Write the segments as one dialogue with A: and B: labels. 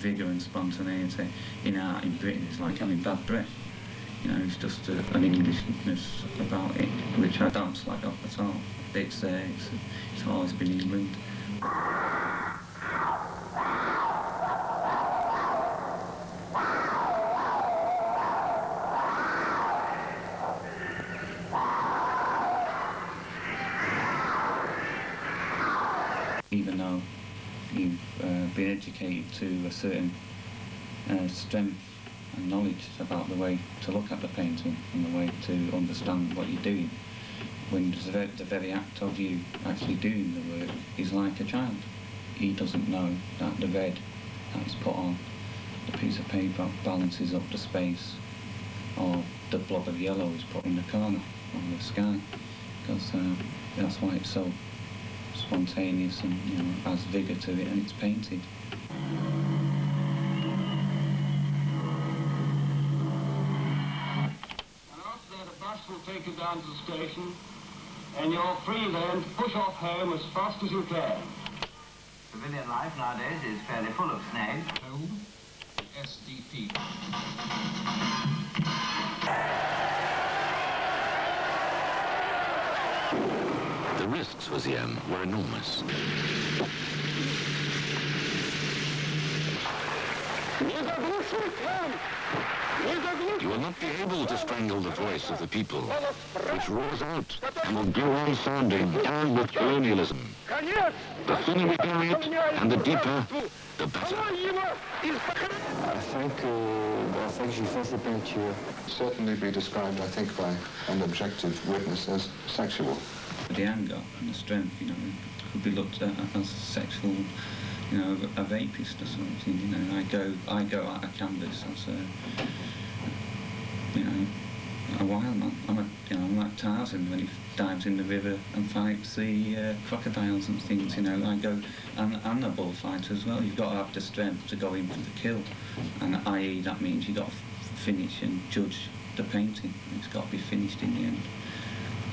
A: vigour and spontaneity in art in Britain is like having bad breath. You know, it's just an Englishness about it, which I don't slag off at all. It's always been England. Even though you've been educated to a certain strength and knowledge about the way to look at the painting and the way to understand what you're doing, when the very act of you actually doing the work is like a child. He doesn't know that the red that's put on the piece of paper balances up the space, or the blob of yellow is put in the corner of the sky, because that's why it's so spontaneous and, you know, has vigour to it, and it's painted.
B: Will take you down to the station, and you're free then to push off home as fast as you can.
C: Civilian life nowadays is fairly full of snags.
B: Home, SDP.
D: The risks for Zian were enormous. You will not be able to strangle the voice of the people, which roars out and will go on sounding down with colonialism. The thinner we bury it, and the deeper, the better.
E: I think the things you face the picture certainly be described, I think, by an objective witness as sexual.
A: The anger and the strength, you know, could be looked at as sexual, you know, a rapist or something. You know, I go out of canvas as a, you know, a wild man. I'm like Tarzan when he dives in the river and fights the crocodiles and things. You know, I go, and a bullfighter as well. You've got to have the strength to go in for the kill, and i.e. that means you've got to finish and judge the painting. It's got to be finished in the end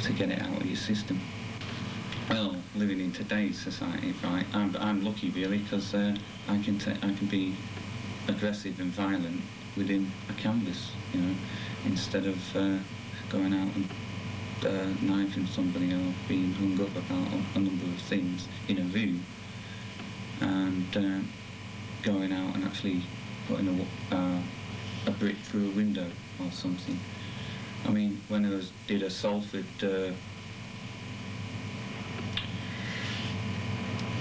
A: to get it out of your system. Well, living in today's society, right, I'm lucky really, because I can be aggressive and violent within a canvas, you know, instead of going out and knifing somebody or being hung up about a number of things in a room, and going out and actually putting a brick through a window or something. I mean, when I did a Salford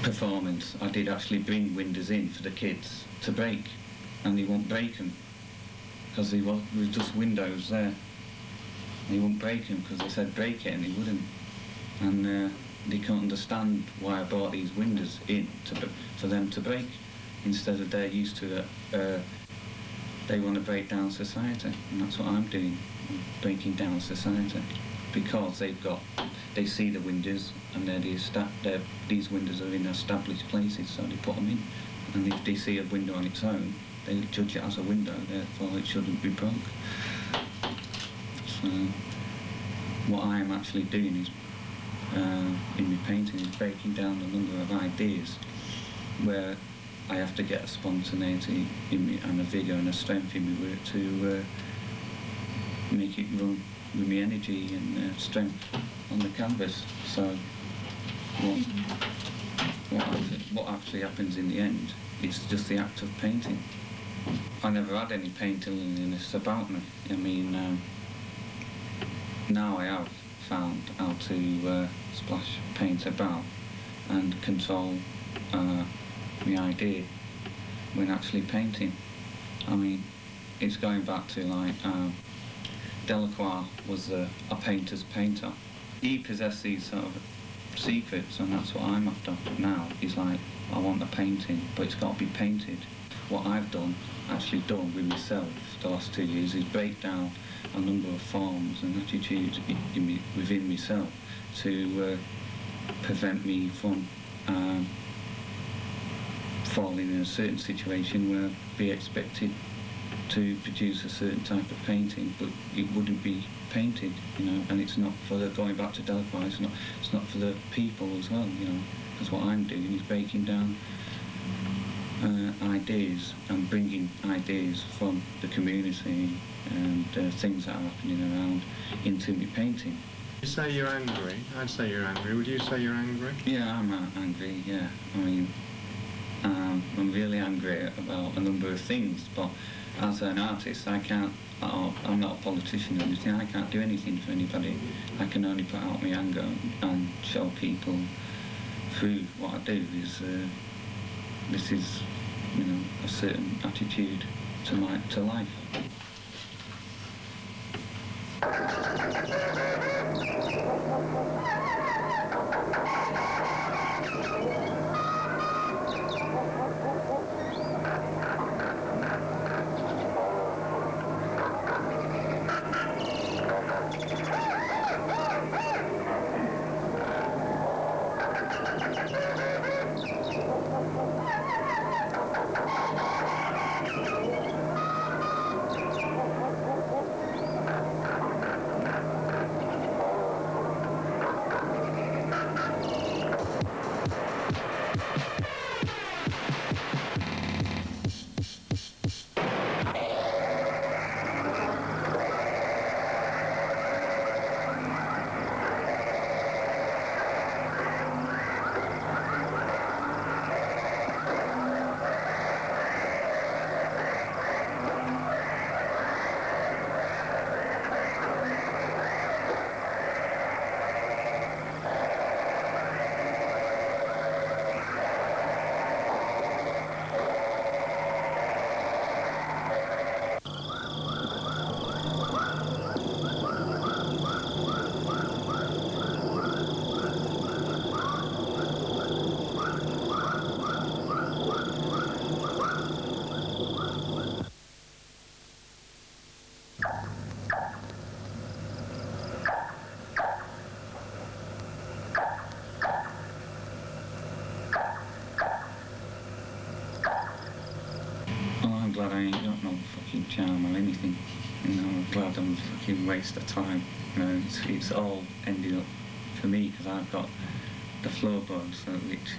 A: performance, I did actually bring windows in for the kids to break, and they won't break them because there were just windows there. They wouldn't break them because they said break it, and they wouldn't. And they can't understand why I brought these windows in for them to break, instead of they're used to it. They want to break down society, and that's what I'm doing. I'm breaking down society, because they see the windows, and these windows are in established places, so they put them in. And if they see a window on its own, they judge it as a window, therefore it shouldn't be broke. So what I am actually doing is, in my painting, is breaking down a number of ideas where I have to get a spontaneity in me, and a vigour and a strength in my work to make it run with my energy and strength on the canvas. So what actually happens in the end, it's just the act of painting. I never had any painterliness about me. I mean, now I have found how to splash paint about and control my idea when actually painting. I mean, it's going back to like Delacroix was a painter's painter. He possessed these sort of secrets, and that's what I'm after now. Is like, I want a painting, but it's got to be painted. What I've actually done with myself the last 2 years, is break down a number of forms and attitudes within myself to prevent me from falling in a certain situation where I'd be expected to produce a certain type of painting, but it wouldn't be painted, you know. And it's not for the, going back to Delacroix, it's not for the people as well, you know, because what I'm doing is breaking down ideas and bringing ideas from the community and things that are happening around into my painting.
E: You say you're angry. I'd say you're angry. Would you say you're angry?
A: Yeah, I'm angry, yeah. I mean, I'm really angry about a number of things, but as an artist, I can't, I'm not a politician or anything, I can't do anything for anybody. I can only put out my anger and show people through what I do is, this is, you know, a certain attitude to life. I'm glad I ain't got no fucking charm or anything. You know, I'm glad I'm a fucking waste of time. You know, it's all ended up for me because I've got the floorboards, which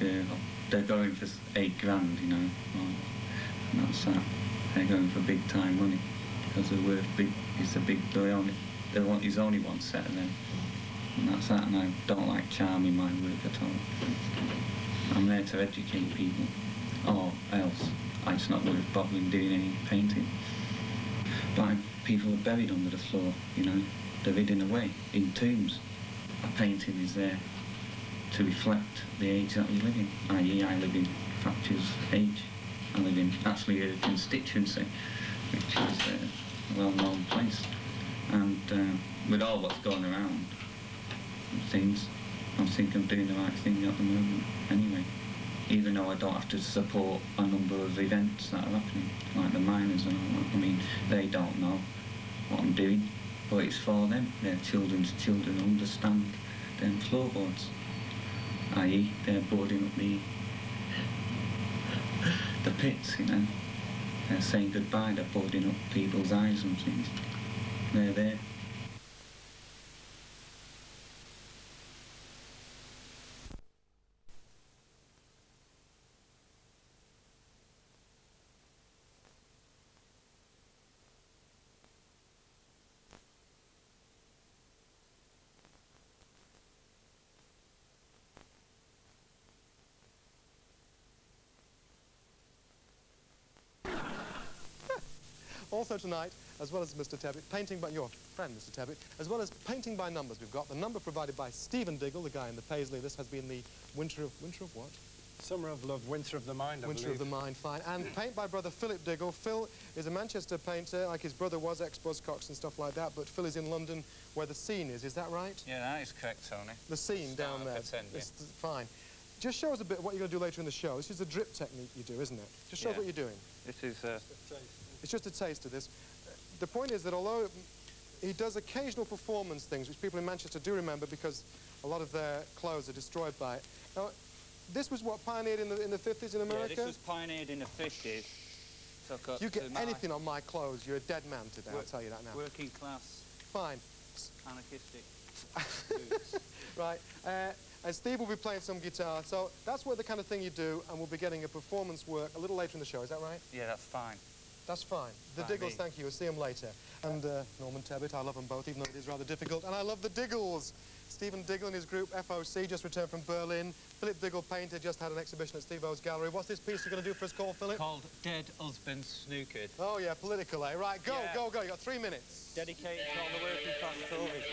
A: they're going for 8 grand, you know. Well, and that's that. They're going for big time money because they're worth big. It's a big. There's only one set of them, and that's that. And I don't like charm in my work at all. I'm there to educate people, or else it's not worth bothering doing any painting. But people are buried under the floor, you know, they're hidden away in tombs. A painting is there to reflect the age that we live in, i.e. I live in Thatcher's age. I live in actually a constituency, which is a well-known place. And with all what's going around, things, I think I'm doing the right thing at the moment anyway. Even though I don't have to support a number of events that are happening, like the miners and all that. I mean, they don't know what I'm doing, but it's for them. Their children's children understand them floorboards, i.e. they're boarding up the pits, you know. They're saying goodbye, they're boarding up people's eyes and things. They're there.
F: Also tonight, as well as Mr. Tebbit, painting by your friend, Mr. Tebbit, as well as painting by numbers. We've got the number provided by Stephen Diggle, the guy in the Paisley. This has been the winter of what?
G: Summer of Love, Winter of the Mind, I
F: Winter
G: believe.
F: of the Mind, fine. And paint by brother Philip Diggle. Phil is a Manchester painter, like his brother was, ex-Buzzcocks and stuff like that, but Phil is in London where the scene is that right?
A: Yeah, that is correct, Tony.
F: The scene down there. Fine. Just show us a bit what you're going to do later in the show. This is a drip technique you do, isn't it? Just show us what you're doing.
A: This is...
F: It's just a taste of this. The point is that although he does occasional performance things, which people in Manchester do remember because a lot of their clothes are destroyed by it. Now, this was what pioneered in the 50s in America?
A: Yeah, this was pioneered in the 50s.
F: You get anything on my clothes, you're a dead man today, I'll tell you that now.
A: Working class.
F: Fine.
A: Anarchistic.
F: Right. and Steve will be playing some guitar. So that's what the kind of thing you do, and we'll be getting a performance work a little later in the show. Is that right?
G: Yeah, that's fine.
F: That's fine. The
G: Fine,
F: Diggles,
G: me.
F: thank you. We'll see them later. And Norman Tebbit, I love them both, even though it is rather difficult. And I love the Diggles. Stephen Diggle and his group, FOC, just returned from Berlin. Philip Diggle, painter, just had an exhibition at Steve O's gallery. What's this piece you're going to do for us called, Philip?
G: Called Dead Husband Snookered.
F: Oh, yeah, political, eh? Right, go,
G: Yeah.
F: go, go. You got 3 minutes.
G: Dedicated to all the working class Tories.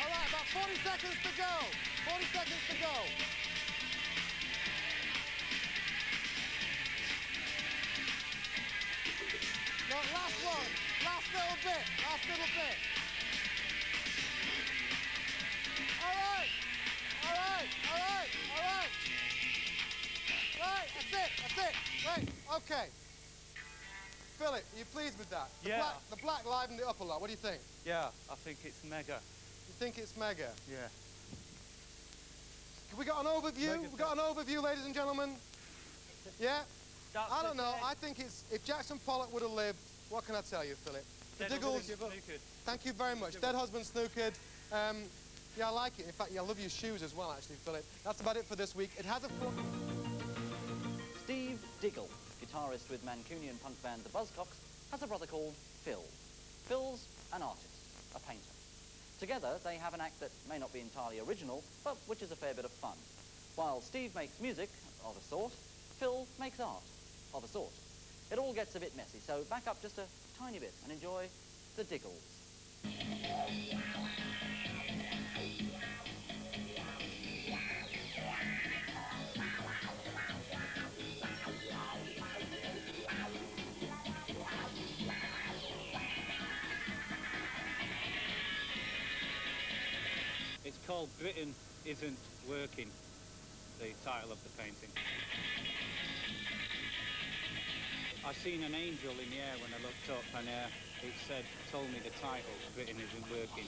F: All right, about 40 seconds to go. 40 seconds to go. No, last one. Last little bit. Last little bit. All right. All right. All right. All right. Right, that's it. That's it. Right, okay. Philip, are you pleased with that?
G: Yeah.
F: The black livened it up a lot. What do you think?
G: Yeah, I think it's mega.
F: You think it's mega?
G: Yeah.
F: We got an overview?
G: Mega
F: We got an overview, ladies and gentlemen? Yeah?
G: That's
F: I don't know.
G: it.
F: I think it's... If Jackson Pollock would have lived, what can I tell you, Philip? The
G: Dead
F: Diggles...
G: Husband Snookered.
F: Thank you very much. Dead Husband Snookered. Yeah, I like it. In fact, yeah, I love your shoes as well, actually, Philip. That's about it for this week. It has a...
H: Steve Diggle, guitarist with Mancunian punk band The Buzzcocks, has a brother called Phil. Phil's an artist, a painter. Together, they have an act that may not be entirely original, but which is a fair bit of fun. While Steve makes music, of a sort, Phil makes art, of a sort. It all gets a bit messy, so back up just a tiny bit and enjoy the Diggles.
G: It's called Britain Isn't Working, the title of the painting. I seen an angel in the air when I looked up, and it said, told me the title, Britain Isn't Working.